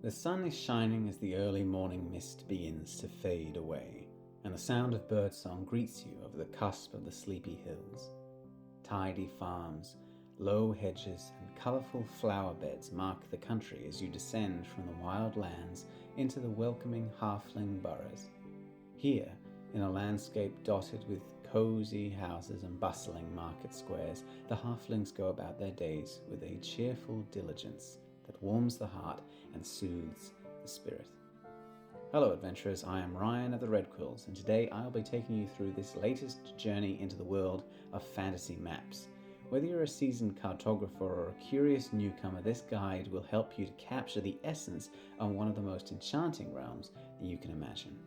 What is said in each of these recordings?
The sun is shining as the early morning mist begins to fade away, and the sound of birdsong greets you over the cusp of the sleepy hills. Tidy farms, low hedges, and colourful flower beds mark the country as you descend from the wild lands into the welcoming Halfling Boroughs. Here, in a landscape dotted with cosy houses and bustling market squares, the halflings go about their days with a cheerful diligence that warms the heart and soothes the spirit. Hello adventurers, I am Ryan of the Red Quills, and today I'll be taking you through this latest journey into the world of fantasy maps. Whether you're a seasoned cartographer or a curious newcomer, this guide will help you to capture the essence of one of the most enchanting realms that you can imagine.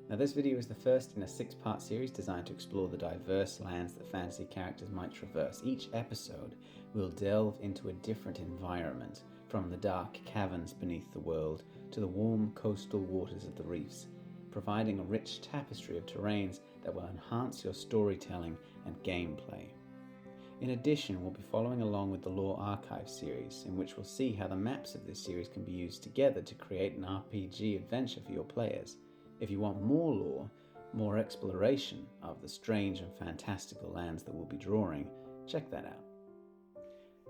Now, this video is the first in a 6-part series designed to explore the diverse lands that fantasy characters might traverse. Each episode will delve into a different environment, from the dark caverns beneath the world to the warm coastal waters of the reefs, providing a rich tapestry of terrains that will enhance your storytelling and gameplay. In addition, we'll be following along with the Lore Archive series, in which we'll see how the maps of this series can be used together to create an RPG adventure for your players. If you want more lore, more exploration of the strange and fantastical lands that we'll be drawing, check that out.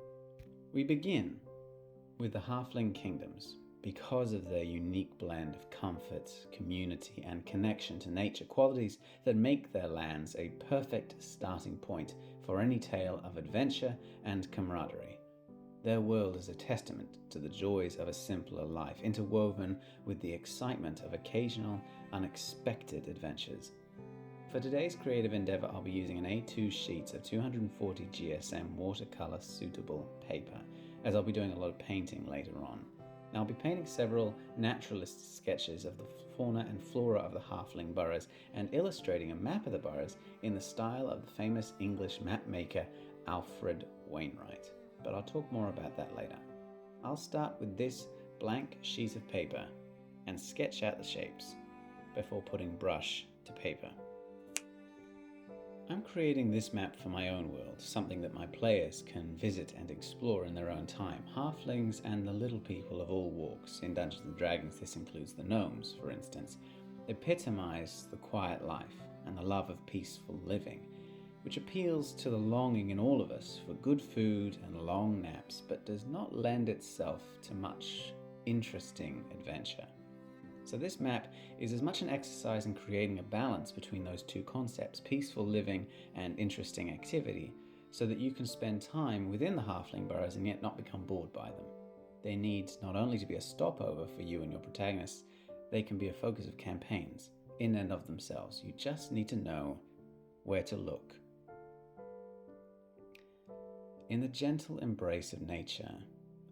We begin with the Halfling Kingdoms because of their unique blend of comfort, community, and connection to nature, qualities that make their lands a perfect starting point for any tale of adventure and camaraderie. Their world is a testament to the joys of a simpler life, interwoven with the excitement of occasional, unexpected adventures. For today's creative endeavor, I'll be using an A2 sheet of 240 GSM watercolor suitable paper, as I'll be doing a lot of painting later on. Now, I'll be painting several naturalist sketches of the fauna and flora of the Halfling Boroughs and illustrating a map of the boroughs in the style of the famous English map maker Alfred Wainwright. But I'll talk more about that later. I'll start with this blank sheet of paper and sketch out the shapes before putting brush to paper. I'm creating this map for my own world, something that my players can visit and explore in their own time. Halflings and the little people of all walks. In Dungeons & Dragons, this includes the gnomes, for instance, epitomize the quiet life and the love of peaceful living, which appeals to the longing in all of us for good food and long naps, but does not lend itself to much interesting adventure. So this map is as much an exercise in creating a balance between those two concepts, peaceful living and interesting activity, so that you can spend time within the Halfling Boroughs and yet not become bored by them. They need not only to be a stopover for you and your protagonists, they can be a focus of campaigns in and of themselves. You just need to know where to look. In the gentle embrace of nature,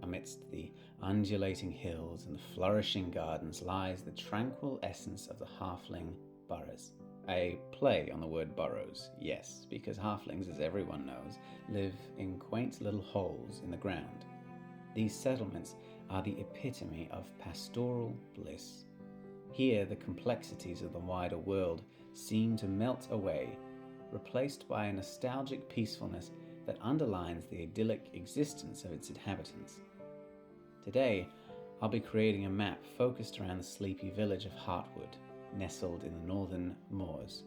amidst the undulating hills and the flourishing gardens, lies the tranquil essence of the Halfling Boroughs. A play on the word burrows, yes, because halflings, as everyone knows, live in quaint little holes in the ground. These settlements are the epitome of pastoral bliss. Here, the complexities of the wider world seem to melt away, replaced by a nostalgic peacefulness that underlines the idyllic existence of its inhabitants. Today, I'll be creating a map focused around the sleepy village of Heartwood, nestled in the northern moors.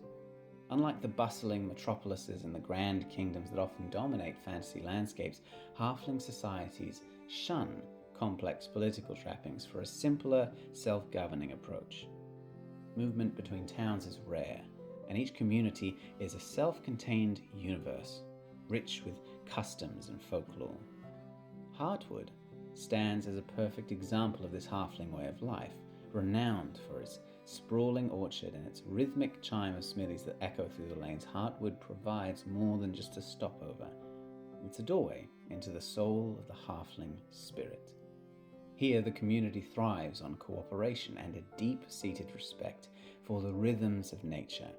Unlike the bustling metropolises and the grand kingdoms that often dominate fantasy landscapes, halfling societies shun complex political trappings for a simpler, self-governing approach. Movement between towns is rare, and each community is a self-contained universe, rich with customs and folklore. Heartwood stands as a perfect example of this halfling way of life, renowned for its sprawling orchard and its rhythmic chime of smithies that echo through the lanes. Heartwood provides more than just a stopover. It's a doorway into the soul of the halfling spirit. Here, the community thrives on cooperation and a deep-seated respect for the rhythms of nature.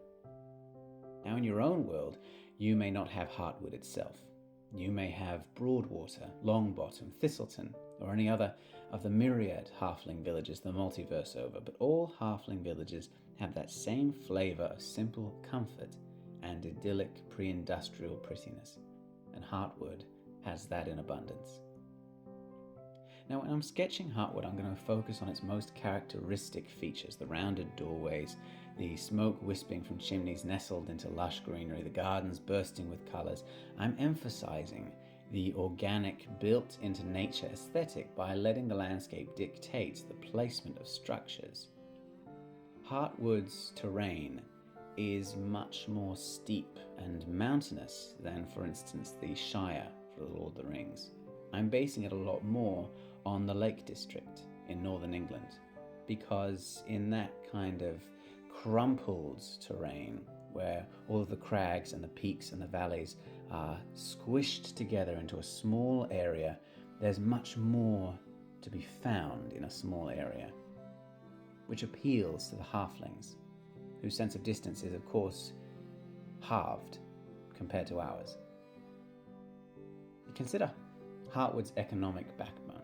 Now, in your own world, you may not have Heartwood itself. You may have Broadwater, Longbottom, Thistleton, or any other of the myriad halfling villages the multiverse over, but all halfling villages have that same flavor of simple comfort and idyllic pre-industrial prettiness, and Heartwood has that in abundance. Now, when I'm sketching Heartwood, I'm going to focus on its most characteristic features: the rounded doorways, the smoke wisping from chimneys nestled into lush greenery, the gardens bursting with colours. I'm emphasising the organic, built into nature aesthetic by letting the landscape dictate the placement of structures. Heartwood's terrain is much more steep and mountainous than, for instance, the Shire for the Lord of the Rings. I'm basing it a lot more on the Lake District in northern England, because in that kind of crumpled terrain, where all of the crags and the peaks and the valleys are squished together into a small area, there's much more to be found in a small area, which appeals to the halflings, whose sense of distance is, of course, halved compared to ours. Consider Heartwood's economic backbone.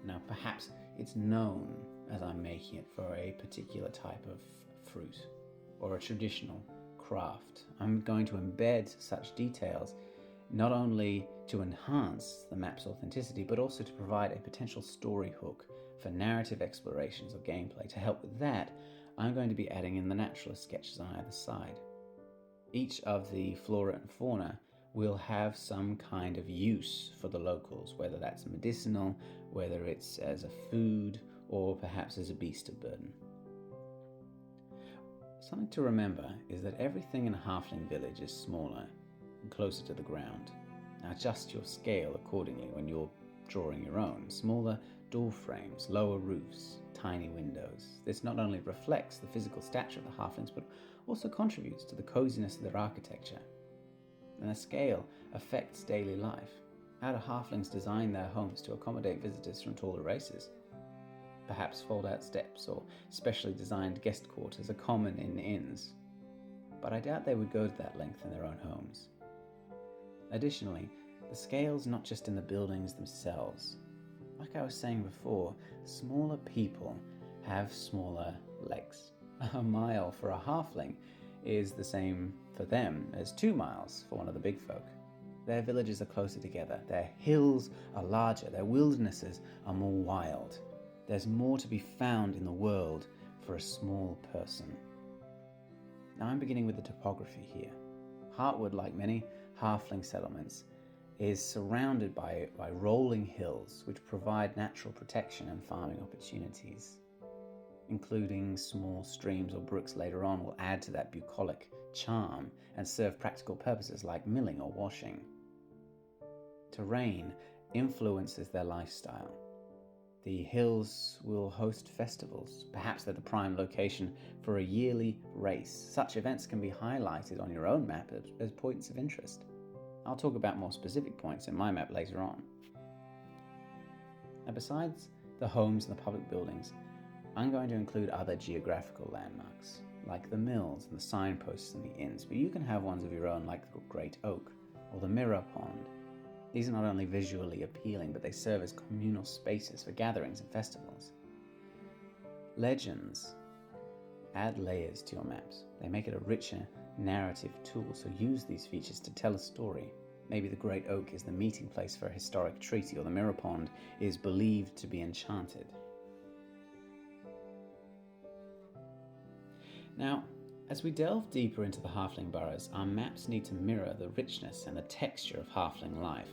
Now, perhaps it's known as I'm making it for a particular type of fruit or a traditional craft. I'm going to embed such details not only to enhance the map's authenticity, but also to provide a potential story hook for narrative explorations or gameplay. To help with that, I'm going to be adding in the naturalist sketches on either side. Each of the flora and fauna will have some kind of use for the locals, whether that's medicinal, whether it's as a food, or perhaps as a beast of burden. Something to remember is that everything in a halfling village is smaller and closer to the ground. Now adjust your scale accordingly when you're drawing your own. Smaller door frames, lower roofs, tiny windows. This not only reflects the physical stature of the halflings, but also contributes to the coziness of their architecture. And the scale affects daily life. How do halflings design their homes to accommodate visitors from taller races? Perhaps fold-out steps or specially designed guest quarters are common in inns, but I doubt they would go to that length in their own homes. Additionally, the scale's not just in the buildings themselves. Like I was saying before, smaller people have smaller legs. A mile for a halfling is the same for them as 2 miles for one of the big folk. Their villages are closer together, their hills are larger, their wildernesses are more wild. There's more to be found in the world for a small person. Now I'm beginning with the topography here. Heartwood, like many halfling settlements, is surrounded by rolling hills which provide natural protection and farming opportunities. Including small streams or brooks later on will add to that bucolic charm and serve practical purposes like milling or washing. Terrain influences their lifestyle. The hills will host festivals. Perhaps they're the prime location for a yearly race. Such events can be highlighted on your own map as points of interest. I'll talk about more specific points in my map later on. Now, besides the homes and the public buildings, I'm going to include other geographical landmarks, like the mills and the signposts and the inns, but you can have ones of your own, like the Great Oak or the Mirror Pond. These are not only visually appealing, but they serve as communal spaces for gatherings and festivals. Legends add layers to your maps. They make it a richer narrative tool, so use these features to tell a story. Maybe the Great Oak is the meeting place for a historic treaty, or the Mirror Pond is believed to be enchanted. Now, as we delve deeper into the Halfling Boroughs, our maps need to mirror the richness and the texture of Halfling life.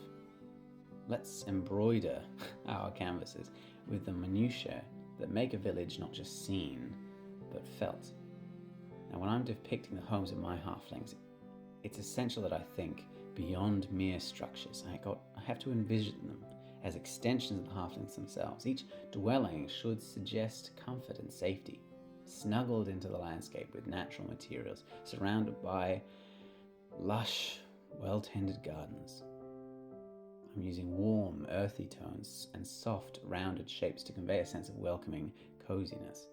Let's embroider our canvases with the minutiae that make a village not just seen, but felt. Now, when I'm depicting the homes of my halflings, it's essential that I think beyond mere structures. I have to envision them as extensions of the halflings themselves. Each dwelling should suggest comfort and safety, snuggled into the landscape with natural materials, surrounded by lush, well-tended gardens. I'm using warm, earthy tones and soft, rounded shapes to convey a sense of welcoming coziness.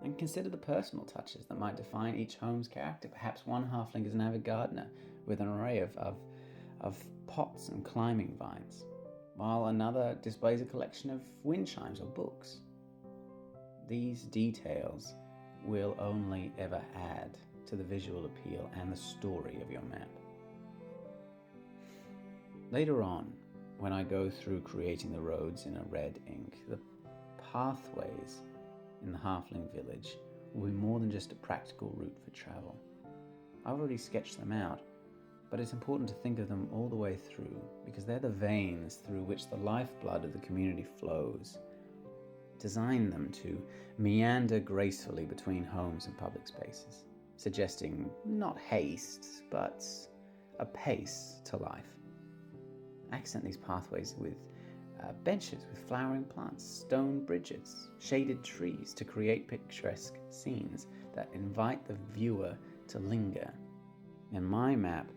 And consider the personal touches that might define each home's character. Perhaps one halfling is an avid gardener with an array of pots and climbing vines, while another displays a collection of wind chimes or books. These details will only ever add to the visual appeal and the story of your map. Later on, when I go through creating the roads in a red ink, the pathways in the Halfling village will be more than just a practical route for travel. I've already sketched them out, but it's important to think of them all the way through, because they're the veins through which the lifeblood of the community flows. Design them to meander gracefully between homes and public spaces, suggesting not haste, but a pace to life. Accent these pathways with benches with flowering plants, stone bridges, shaded trees to create picturesque scenes that invite the viewer to linger. In my map,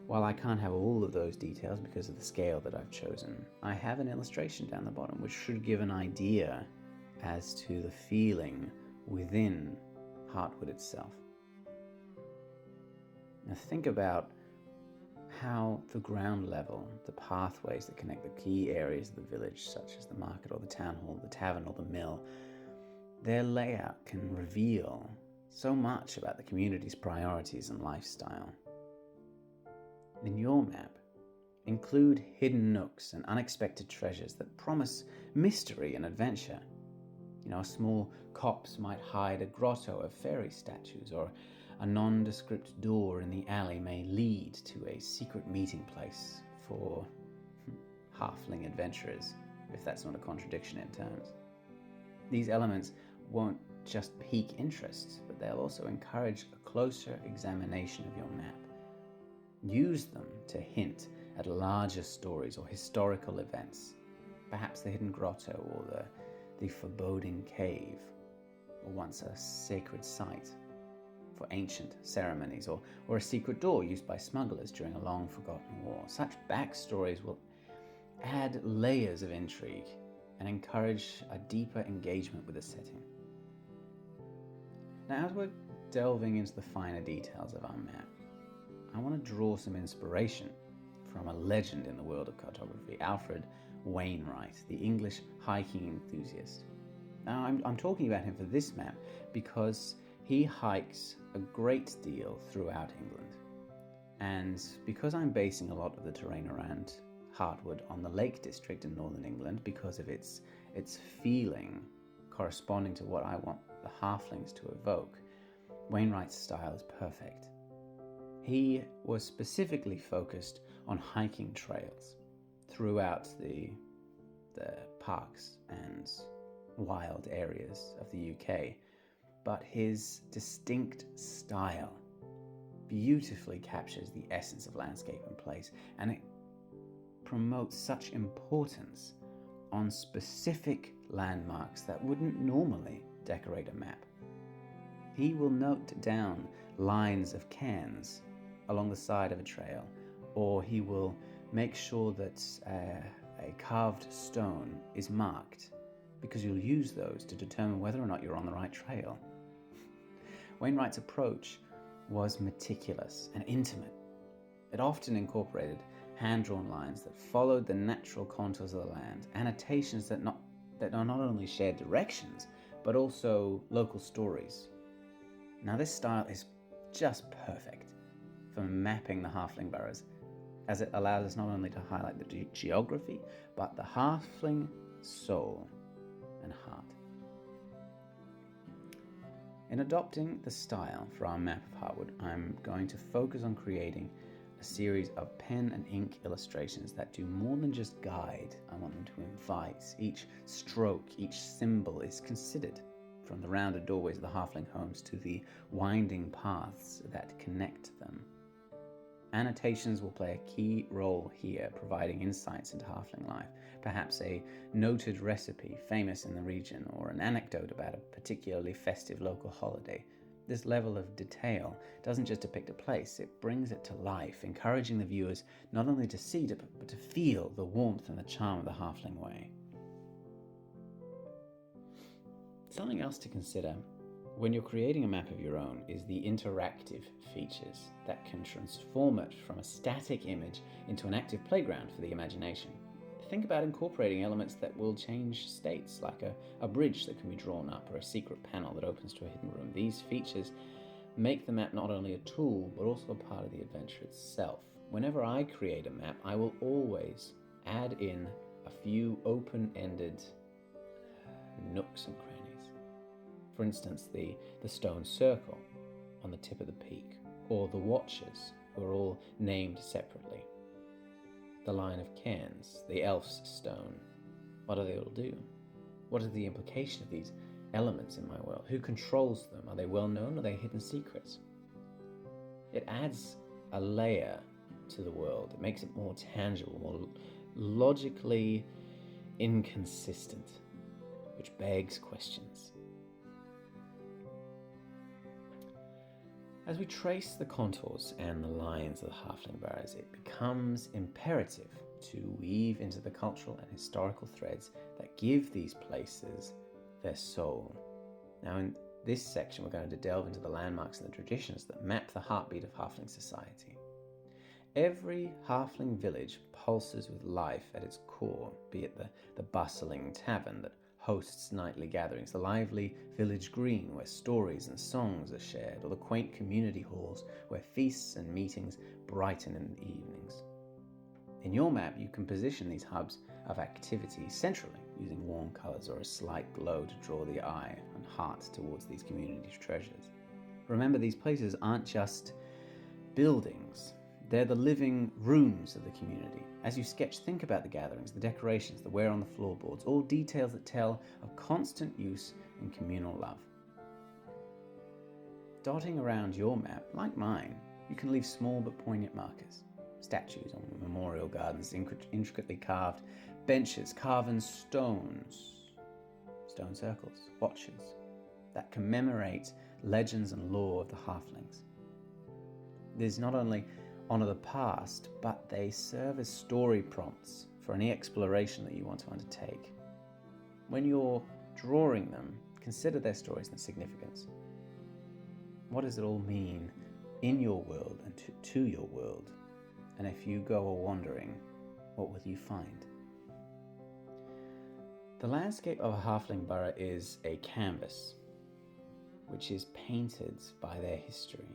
while I can't have all of those details because of the scale that I've chosen, I have an illustration down the bottom which should give an idea as to the feeling within Heartwood itself. Now think about how the ground level, the pathways that connect the key areas of the village, such as the market or the town hall, the tavern or the mill, their layout can reveal so much about the community's priorities and lifestyle. In your map, include hidden nooks and unexpected treasures that promise mystery and adventure. A small copse might hide a grotto of fairy statues, or a nondescript door in the alley may lead to a secret meeting place for halfling adventurers, if that's not a contradiction in terms. These elements won't just pique interest, but they'll also encourage a closer examination of your map. Use them to hint at larger stories or historical events, perhaps the hidden grotto or the foreboding cave, or once a sacred site for ancient ceremonies, or a secret door used by smugglers during a long-forgotten war. Such backstories will add layers of intrigue and encourage a deeper engagement with the setting. Now, as we're delving into the finer details of our map, I want to draw some inspiration from a legend in the world of cartography, Alfred Wainwright, the English hiking enthusiast. Now, I'm talking about him for this map because he hikes a great deal throughout England. And because I'm basing a lot of the terrain around Heartwood on the Lake District in northern England, because of its feeling corresponding to what I want the halflings to evoke, Wainwright's style is perfect. He was specifically focused on hiking trails throughout the parks and wild areas of the UK, but his distinct style beautifully captures the essence of landscape and place, and it promotes such importance on specific landmarks that wouldn't normally decorate a map. He will note down lines of cairns along the side of a trail, or he will make sure that a carved stone is marked, because you'll use those to determine whether or not you're on the right trail. Wainwright's approach was meticulous and intimate. It often incorporated hand-drawn lines that followed the natural contours of the land, annotations that are not only shared directions, but also local stories. Now, this style is just perfect for mapping the Halfling Boroughs, as it allows us not only to highlight the geography, but the Halfling soul and heart. In adopting the style for our map of Heartwood, I'm going to focus on creating a series of pen and ink illustrations that do more than just guide. I want them to invite. Each stroke, each symbol is considered, from the rounded doorways of the halfling homes to the winding paths that connect them. Annotations will play a key role here, providing insights into halfling life, perhaps a noted recipe famous in the region, or an anecdote about a particularly festive local holiday. This level of detail doesn't just depict a place, it brings it to life, encouraging the viewers not only to see it, but to feel the warmth and the charm of the halfling way. Something else to consider when you're creating a map of your own is the interactive features that can transform it from a static image into an active playground for the imagination. Think about incorporating elements that will change states, like a bridge that can be drawn up or a secret panel that opens to a hidden room. These features make the map not only a tool, but also a part of the adventure itself. Whenever I create a map, I will always add in a few open-ended nooks and crannies. For instance, the stone circle on the tip of the peak, or the watchers, who are all named separately. The line of cairns, the elf's stone. What do they all do? What is the implication of these elements in my world? Who controls them? Are they well known? Or are they hidden secrets? It adds a layer to the world. It makes it more tangible, more logically inconsistent, which begs questions. As we trace the contours and the lines of the Halfling Boroughs, it becomes imperative to weave into the cultural and historical threads that give these places their soul. Now, in this section, we're going to delve into the landmarks and the traditions that map the heartbeat of Halfling society. Every Halfling village pulses with life at its core, be it the bustling tavern that hosts nightly gatherings, the lively village green where stories and songs are shared, or the quaint community halls where feasts and meetings brighten in the evenings. In your map, you can position these hubs of activity centrally, using warm colours or a slight glow to draw the eye and heart towards these community treasures. Remember, these places aren't just buildings. They're the living rooms of the community. As you sketch, think about the gatherings, the decorations, the wear on the floorboards, all details that tell of constant use and communal love. Dotting around your map, like mine, you can leave small but poignant markers. Statues on memorial gardens, intricately carved benches, carven stones, stone circles, watches that commemorate legends and lore of the halflings. These not only honor the past, but they serve as story prompts for any exploration that you want to undertake. When you're drawing them, consider their stories and significance. What does it all mean in your world and to your world? And if you go a-wandering, what will you find? The landscape of a Halfling Borough is a canvas, which is painted by their history.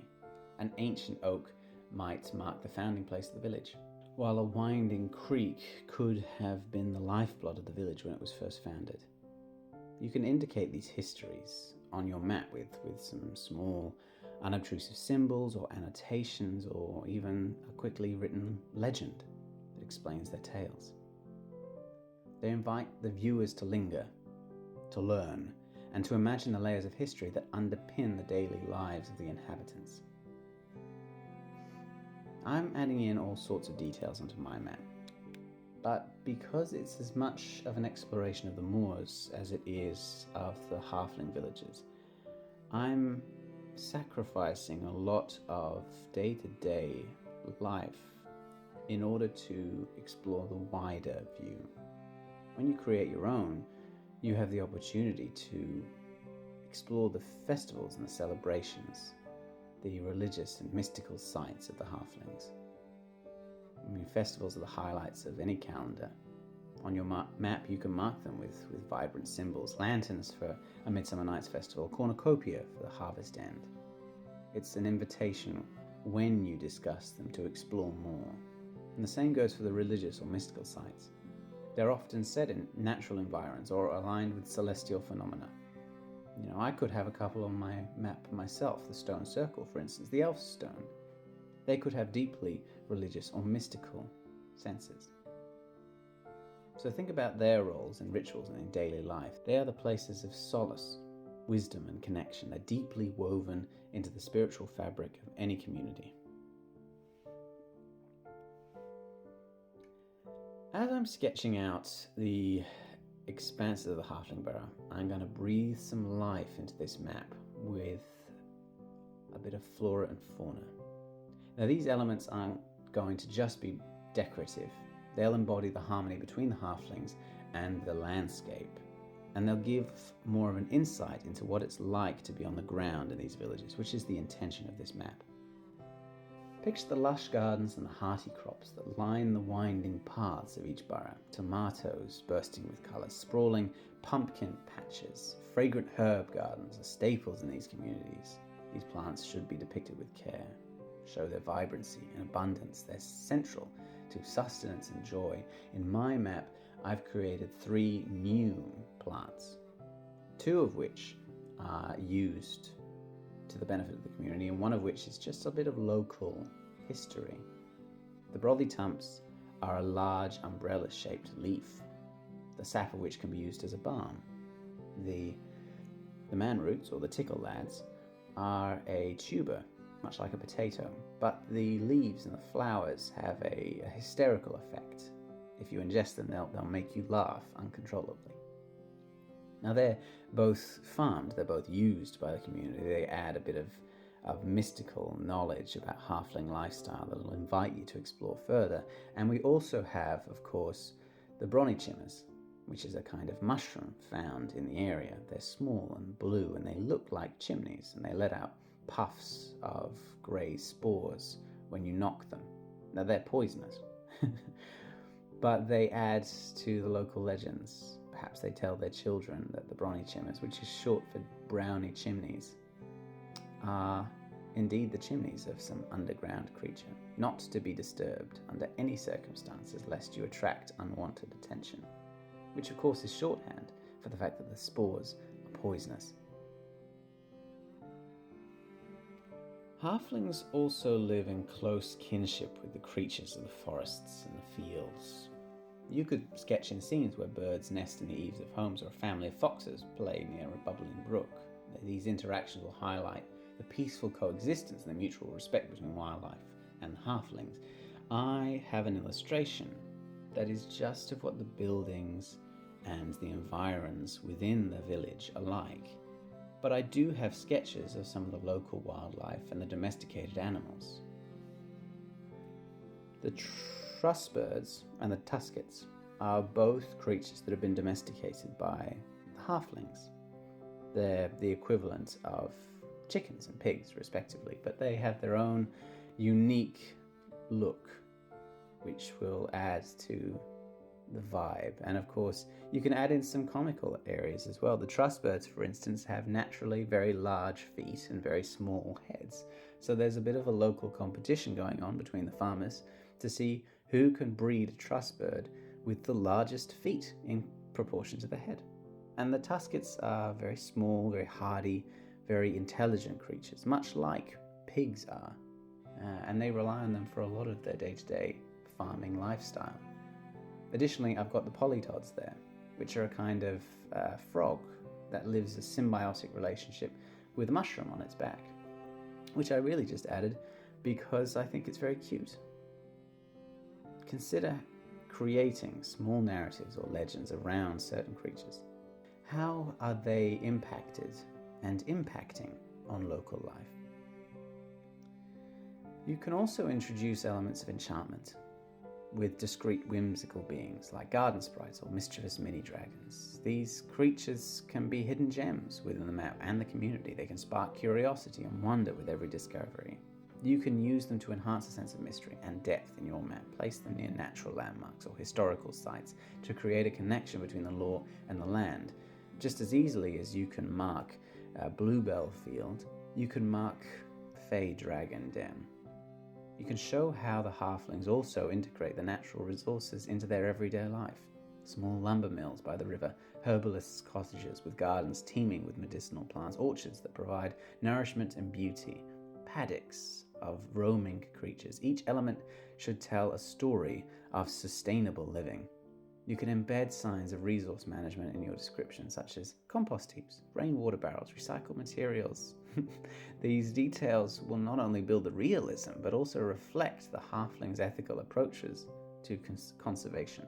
An ancient oak might mark the founding place of the village, while a winding creek could have been the lifeblood of the village when it was first founded. You can indicate these histories on your map with some small unobtrusive symbols or annotations, or even a quickly written legend that explains their tales. They invite the viewers to linger, to learn, and to imagine the layers of history that underpin the daily lives of the inhabitants. I'm adding in all sorts of details onto my map, but because it's as much of an exploration of the moors as it is of the halfling villages, I'm sacrificing a lot of day-to-day life in order to explore the wider view. When you create your own, you have the opportunity to explore the festivals and the celebrations, the religious and mystical sites of the halflings. Festivals are the highlights of any calendar. On your map, you can mark them with vibrant symbols, lanterns for a Midsummer Night's Festival, cornucopia for the harvest end. It's an invitation when you discuss them to explore more. And the same goes for the religious or mystical sites. They're often set in natural environments or aligned with celestial phenomena. I could have a couple on my map myself, the stone circle, for instance, the elf stone. They could have deeply religious or mystical senses. So think about their roles in rituals and in daily life. They are the places of solace, wisdom, and connection. They're deeply woven into the spiritual fabric of any community. As I'm sketching out the expanses of the Halfling Borough, I'm going to breathe some life into this map with a bit of flora and fauna. Now, these elements aren't going to just be decorative. They'll embody the harmony between the halflings and the landscape, and they'll give more of an insight into what it's like to be on the ground in these villages, which is the intention of this map. Picture the lush gardens and the hearty crops that line the winding paths of each borough. Tomatoes bursting with colour, sprawling pumpkin patches, fragrant herb gardens are staples in these communities. These plants should be depicted with care, show their vibrancy and abundance. They're central to sustenance and joy. In my map, I've created 3 new plants, 2 of which are used to the benefit of the community, and one of which is just a bit of local history. The broadleaf are a large umbrella-shaped leaf, the sap of which can be used as a balm. The manroots, or the tickle lads, are a tuber, much like a potato, but the leaves and the flowers have a hysterical effect. If you ingest them, they'll make you laugh uncontrollably. Now they're both farmed, they're both used by the community. They add a bit of mystical knowledge about halfling lifestyle that will invite you to explore further. And we also have, of course, the bronychimmers, which is a kind of mushroom found in the area. They're small and blue, and they look like chimneys, and they let out puffs of grey spores when you knock them. Now they're poisonous, but they add to the local legends. Perhaps they tell their children that the bronychimmers, which is short for brownie chimneys, are indeed the chimneys of some underground creature, not to be disturbed under any circumstances lest you attract unwanted attention, which of course is shorthand for the fact that the spores are poisonous. Halflings also live in close kinship with the creatures of the forests and the fields. You could sketch in scenes where birds nest in the eaves of homes, or a family of foxes play near a bubbling brook. These interactions will highlight the peaceful coexistence and the mutual respect between wildlife and halflings. I have an illustration that is just of what the buildings and the environs within the village are like. But I do have sketches of some of the local wildlife and the domesticated animals. The trussbirds and the tuskets are both creatures that have been domesticated by the halflings. They're the equivalent of chickens and pigs, respectively, but they have their own unique look, which will add to the vibe. And of course, you can add in some comical areas as well. The trussbirds, for instance, have naturally very large feet and very small heads. So there's a bit of a local competition going on between the farmers to see who can breed a trussbird with the largest feet in proportion to the head. And the tuskets are very small, very hardy, very intelligent creatures, much like pigs are. And they rely on them for a lot of their day-to-day farming lifestyle. Additionally, I've got the polytods there, which are a kind of frog that lives a symbiotic relationship with a mushroom on its back, which I really just added because I think it's very cute. Consider creating small narratives or legends around certain creatures. How are they impacted and impacting on local life? You can also introduce elements of enchantment with discrete whimsical beings like garden sprites or mischievous mini-dragons. These creatures can be hidden gems within the map and the community. They can spark curiosity and wonder with every discovery. You can use them to enhance a sense of mystery and depth in your map. Place them near natural landmarks or historical sites to create a connection between the lore and the land. Just as easily as you can mark Bluebell Field, you can mark Fey Dragon Den. You can show how the halflings also integrate the natural resources into their everyday life. Small lumber mills by the river, herbalists' cottages with gardens teeming with medicinal plants, orchards that provide nourishment and beauty, paddocks of roaming creatures. Each element should tell a story of sustainable living. You can embed signs of resource management in your description, such as compost heaps, rainwater barrels, recycled materials. These details will not only build the realism, but also reflect the halfling's ethical approaches to conservation.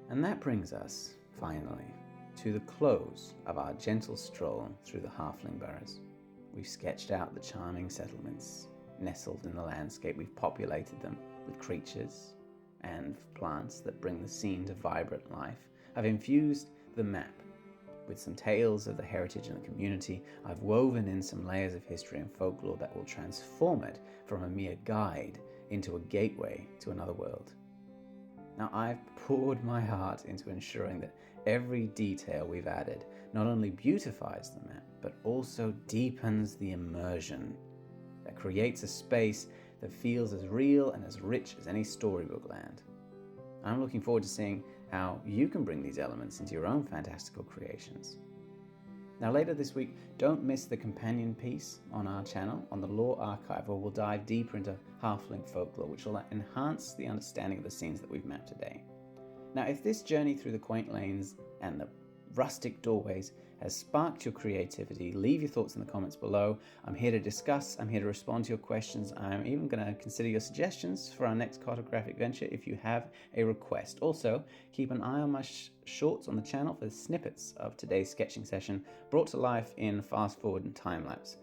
And that brings us, finally, to the close of our gentle stroll through the Halfling Boroughs. We've sketched out the charming settlements nestled in the landscape. We've populated them with creatures and plants that bring the scene to vibrant life. I've infused the map with some tales of the heritage and the community. I've woven in some layers of history and folklore that will transform it from a mere guide into a gateway to another world. Now, I've poured my heart into ensuring that every detail we've added not only beautifies the map, but also deepens the immersion, that creates a space that feels as real and as rich as any storybook land. I'm looking forward to seeing how you can bring these elements into your own fantastical creations. Now later this week, don't miss the companion piece on our channel on the Lore Archive, where we'll dive deeper into Halfling folklore, which will enhance the understanding of the scenes that we've mapped today. Now, if this journey through the quaint lanes and the rustic doorways has sparked your creativity, leave your thoughts in the comments below. I'm here to discuss, I'm here to respond to your questions. I'm even going to consider your suggestions for our next cartographic venture if you have a request. Also, keep an eye on my shorts on the channel for snippets of today's sketching session, brought to life in fast forward and time lapse.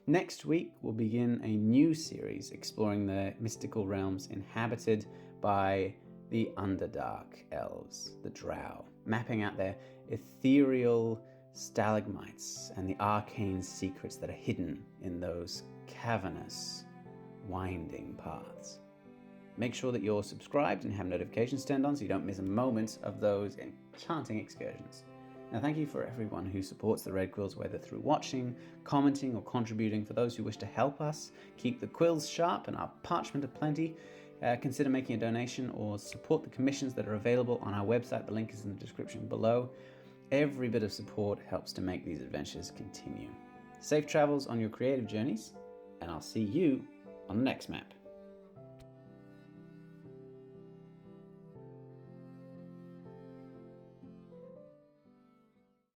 Next week, we'll begin a new series exploring the mystical realms inhabited by the Underdark elves, the Drow, mapping out their ethereal stalagmites and the arcane secrets that are hidden in those cavernous, winding paths. Make sure that you're subscribed and have notifications turned on so you don't miss a moment of those enchanting excursions. Now, thank you for everyone who supports the Red Quills, whether through watching, commenting, or contributing. For those who wish to help us keep the quills sharp and our parchment aplenty, consider making a donation or support the commissions that are available on our website. The link is in the description below. Every bit of support helps to make these adventures continue. Safe travels on your creative journeys, and I'll see you on the next map.